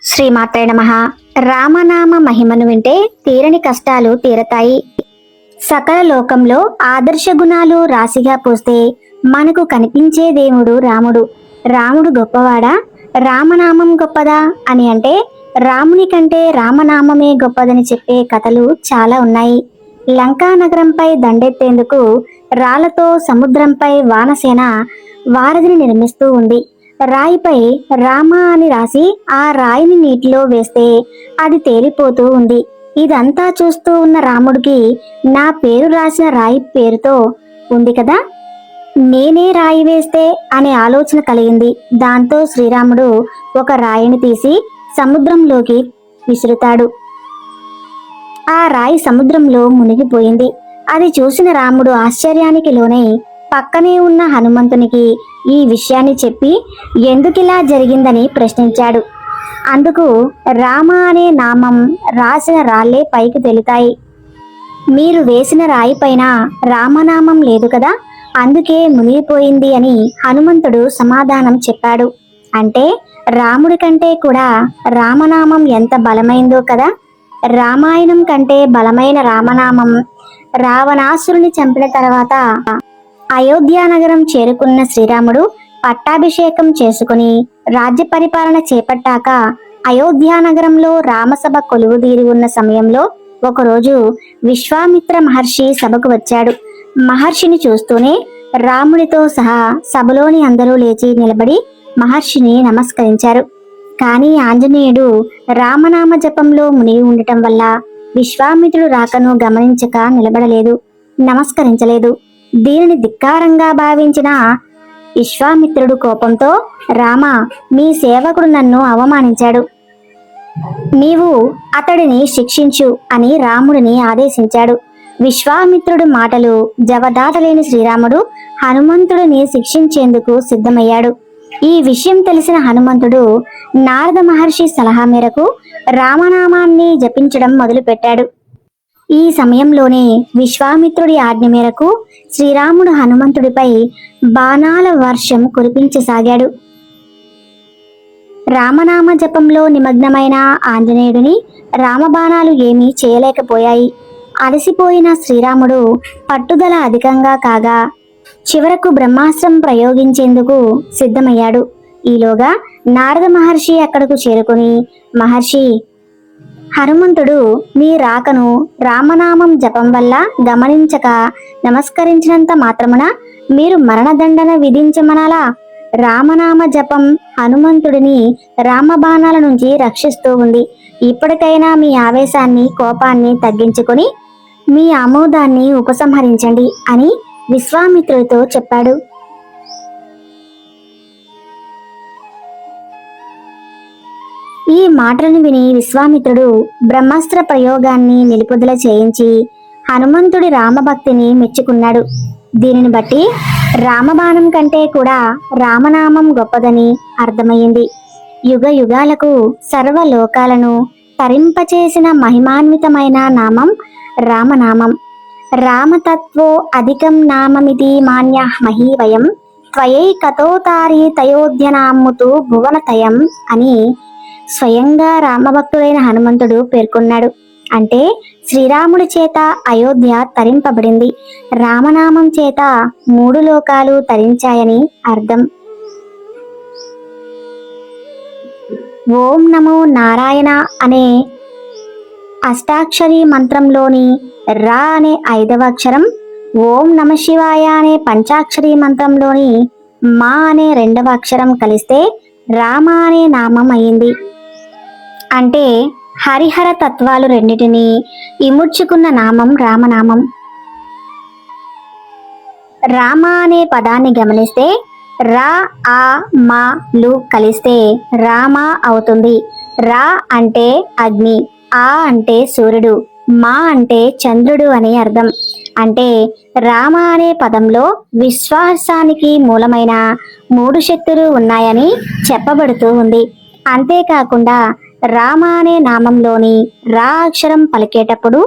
శ్రీమాత్రే నమః. రామనామ మహిమను వింటే తీరని కష్టాలు తీరతాయి. సకల లోకంలో ఆదర్శ గుణాలు రాశిగా పోస్తే మనకు కనిపించే దేవుడు రాముడు. రాముడు గొప్పవాడా, రామనామం గొప్పదా అని అంటే రాముని కంటే రామనామమే గొప్పదని చెప్పే కథలు చాలా ఉన్నాయి. లంకా నగరంపై దండెత్తేందుకు రాళ్లతో సముద్రంపై వానసేన వారధిని నిర్మిస్తూ ఉంది. రాయిపై రామ అని రాసి ఆ రాయిని నీటిలో వేస్తే అది తేలిపోతూ ఉంది. ఇదంతా చూస్తూ ఉన్న రాముడికి నా పేరు రాసిన రాయి పేరుతో ఉంది కదా, నేనే రాయి వేస్తే అనే ఆలోచన కలిగింది. దాంతో శ్రీరాముడు ఒక రాయిని తీసి సముద్రంలోకి విసురుతాడు. ఆ రాయి సముద్రంలో మునిగిపోయింది. అది చూసిన రాముడు ఆశ్చర్యానికి లోనై పక్కనే ఉన్న హనుమంతునికి ఈ విషయాన్ని చెప్పి ఎందుకిలా జరిగిందని ప్రశ్నించాడు. అందుకు రామ అనే నామం రాసిన రాళ్లే పైకి తేలుతాయి. మీరు వేసిన రాయి పైన రామనామం లేదు కదా, అందుకే మునిగిపోయింది అని హనుమంతుడు సమాధానం చెప్పాడు. అంటే రాముడి కంటే కూడా రామనామం ఎంత బలమైందో కదా. రామాయణం కంటే బలమైన రామనామం. రావణాసురుని చంపిన తర్వాత అయోధ్యానగరం చేరుకున్న శ్రీరాముడు పట్టాభిషేకం చేసుకుని రాజ్య పరిపాలన చేపట్టాక అయోధ్యానగరంలో రామసభ కొలువుదీరి ఉన్న సమయంలో ఒకరోజు విశ్వామిత్ర మహర్షి సభకు వచ్చాడు. మహర్షిని చూస్తూనే రాముడితో సహా సభలోని అందరూ లేచి నిలబడి మహర్షిని నమస్కరించారు. కానీ ఆంజనేయుడు రామనామ జపంలో మునిగి ఉండటం వల్ల విశ్వామిత్రుడు రాకను గమనించక నిలబడలేదు, నమస్కరించలేదు. దీనిని ధిక్కారంగా భావించిన విశ్వామిత్రుడు కోపంతో, రామ, మీ సేవకుడు నన్ను అవమానించాడు, నీవు అతడిని శిక్షించు అని రాముడిని ఆదేశించాడు. విశ్వామిత్రుడు మాటలు జవదాటలేని శ్రీరాముడు హనుమంతుడిని శిక్షించేందుకు సిద్ధమయ్యాడు. ఈ విషయం తెలిసిన హనుమంతుడు నారద మహర్షి సలహా మేరకు రామనామాన్ని జపించడం మొదలుపెట్టాడు. ఈ సమయంలోనే విశ్వామిత్రుడి ఆజ్ఞ మేరకు శ్రీరాముడు హనుమంతుడిపై బాణాల వర్షం కురిపించసాగాడు. రామనామ జపంలో నిమగ్నమైన ఆంజనేయుడిని రామబాణాలు ఏమీ చేయలేకపోయాయి. అలసిపోయిన శ్రీరాముడు పట్టుదల అధికంగా కాగా చివరకు బ్రహ్మాస్త్రం ప్రయోగించేందుకు సిద్ధమయ్యాడు. ఈలోగా నారద మహర్షి అక్కడకు చేరుకుని, మహర్షి, హనుమంతుడు మీ రాకను రామనామం జపం వల్ల గమనించక నమస్కరించినంత మాత్రమున మీరు మరణదండన విధించమనాలా? రామనామ జపం హనుమంతుడిని రామబాణాల నుంచి రక్షిస్తూ ఉంది. ఇప్పటికైనా మీ ఆవేశాన్ని, కోపాన్ని తగ్గించుకొని మీ ఆమోదాన్ని ఉపసంహరించండి అని విశ్వామిత్రుడితో చెప్పాడు. ఈ మాటలను విని విశ్వామిత్రుడు బ్రహ్మాస్త్ర ప్రయోగాన్ని నిలుపుదల చేయించి హనుమంతుడి రామభక్తిని మెచ్చుకున్నాడు. దీనిని బట్టి రామబాణం కంటే కూడా రామనామం గొప్పదని అర్థమయ్యింది. యుగ యుగాలకు సర్వలోకాలను తరింపచేసిన మహిమాన్వితమైన నామం రామనామం. రామతత్వో అధికం నామమితి మాన్యః మహీవయం త్వయైకతోతారి తయోధ్యనామ్ముతు భువనతయం అని స్వయంగా రామభక్తుడైన హనుమంతుడు పేర్కొన్నాడు. అంటే శ్రీరాముడి చేత అయోధ్య తరింపబడింది, రామనామం చేత 3 లోకాలు తరించాయని అర్థం. ఓం నమో నారాయణ అనే అష్టాక్షరి మంత్రంలోని రా అనే 5వ అక్షరం, ఓం నమ శివాయ అనే పంచాక్షరి మంత్రంలోని మా అనే 2వ అక్షరం కలిస్తే రామ అనే నామం అయింది. అంటే హరిహర తత్వాలు రెండిటిని ఇముడ్చుకున్న నామం రామనామం. రామ అనే పదాన్ని గమనిస్తే రా, ఆ, మా లు కలిస్తే రామ అవుతుంది. రా అంటే అగ్ని, ఆ అంటే సూర్యుడు, మా అంటే చంద్రుడు అని అర్థం. అంటే రామ అనే పదంలో విశ్వాసానికి మూలమైన 3 శక్తులు ఉన్నాయని చెప్పబడుతూ ఉంది. అంతేకాకుండా రామ అనే నామంలోని రా అక్షరం పలికేటప్పుడు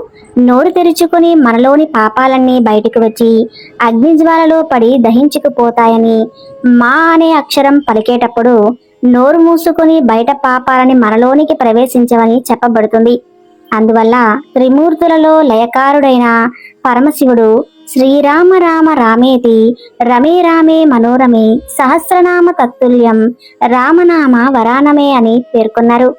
నోరు తెరుచుకుని మనలోని పాపాలన్నీ బయటకు వచ్చి అగ్నిజ్వాలలో పడి దహించుకుపోతాయని, మా అనే అక్షరం పలికేటప్పుడు నోరు మూసుకొని బయట పాపాలని మనలోనికి ప్రవేశించవని చెప్పబడుతుంది. అందువల్ల త్రిమూర్తులలో లయకారుడైన పరమశివుడు శ్రీరామ రామ రామేతి రమే రామే మనోరమే సహస్రనామ తత్తుల్యం రామనామ వరానమే అని పేర్కొన్నారు.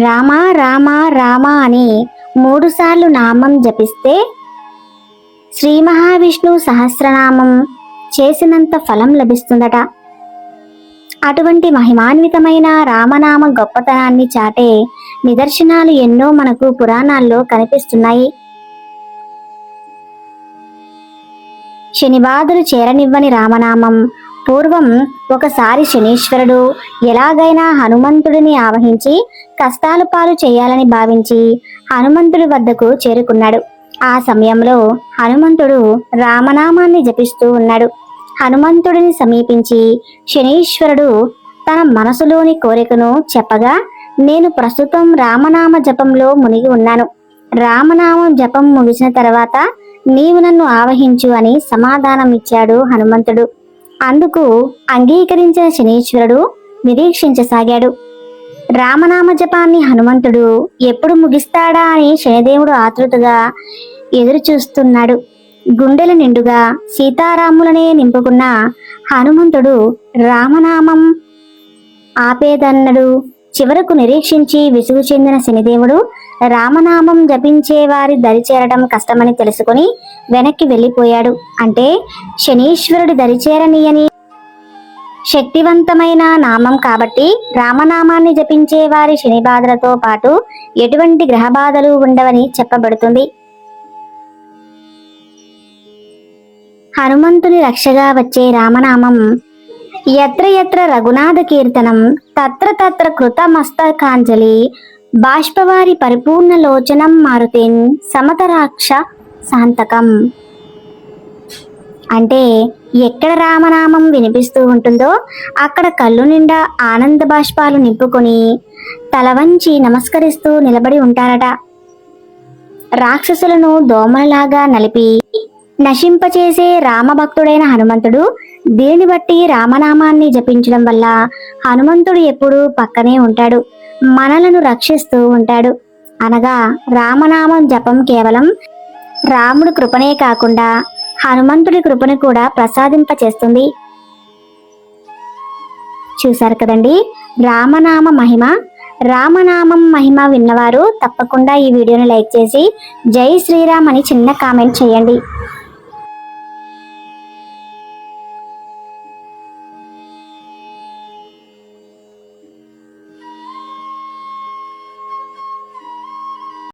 రామ రామ రామ అని 3 సార్లు నామం జపిస్తే శ్రీ మహావిష్ణు సహస్రనామం చేసినంత ఫలం లభిస్తుందట. అటువంటి మహిమాన్వితమైన రామనామ గొప్పతనాన్ని చాటే నిదర్శనాలు ఎన్నో మనకు పురాణాల్లో కనిపిస్తున్నాయి. శనిబాధలు చేరనివ్వని రామనామం. పూర్వం ఒకసారి శనీశ్వరుడు ఎలాగైనా హనుమంతుడిని ఆవహించి కష్టాల పాలు చేయాలని భావించి హనుమంతుడి వద్దకు చేరుకున్నాడు. ఆ సమయంలో హనుమంతుడు రామనామాన్ని జపిస్తూ ఉన్నాడు. హనుమంతుడిని సమీపించి శనీశ్వరుడు తన మనసులోని కోరికను చెప్పగా, నేను ప్రస్తుతం రామనామ జపంలో మునిగి ఉన్నాను. రామనామం జపం ముగిసిన తర్వాత నీవు నన్ను ఆవహించు అని సమాధానం ఇచ్చాడు హనుమంతుడు. అందుకు అంగీకరించిన శనీశ్వరుడు నిరీక్షించసాగాడు. రామనామ జపాన్ని హనుమంతుడు ఎప్పుడు ముగిస్తాడా అని శనిదేవుడు ఆతృతగా ఎదురు చూస్తున్నాడు. గుండెల నిండుగా సీతారాములనే నింపుకున్న హనుమంతుడు రామనామం ఆపేదన్నడు. చివరకు నిరీక్షించి విసుగు చెందిన శనిదేవుడు రామనామం జపించే వారి దరిచేరడం కష్టమని తెలుసుకుని వెనక్కి వెళ్ళిపోయాడు. అంటే శనీశ్వరుడి దరిచేరనీయని శక్తివంతమైన నామం కాబట్టి రామనామాన్ని జపించే వారి శని బాధలతో పాటు ఎటువంటి గ్రహ బాధలు ఉండవని చెప్పబడుతుంది. హనుమంతుని రక్షగా వచ్చే రామనామం యత్ర యత్ర రఘునాథ కీర్తనం తత్ర తత్ర కృత మస్తకాంజలి బాష్పవారి పరిపూర్ణ లోచనం మారుతేన్ సమతరాక్ష శాంతకం. అంటే ఎక్కడ రామనామం వినిపిస్తూ ఉంటుందో అక్కడ కళ్ళు నిండా ఆనంద బాష్పాలు నింపుకొని తల వంచి నమస్కరిస్తూ నిలబడి ఉంటారట. రాక్షసులను దోమలలాగా నలిపి నశింపచేసే రామభక్తుడైన హనుమంతుడు. దీనిని బట్టి రామనామాన్ని జపించడం వల్ల హనుమంతుడు ఎప్పుడూ పక్కనే ఉంటాడు, మనలను రక్షిస్తూ ఉంటాడు. అనగా రామనామం జపం కేవలం రాముడి కృపనే కాకుండా హనుమంతుడి కృపను కూడా ప్రసాదింపచేస్తుంది. చూశారు కదండి రామనామ మహిమ. రామనామం మహిమ విన్నవారు తప్పకుండా ఈ వీడియోని లైక్ చేసి జై శ్రీరామ్ అని చిన్న కామెంట్ చేయండి.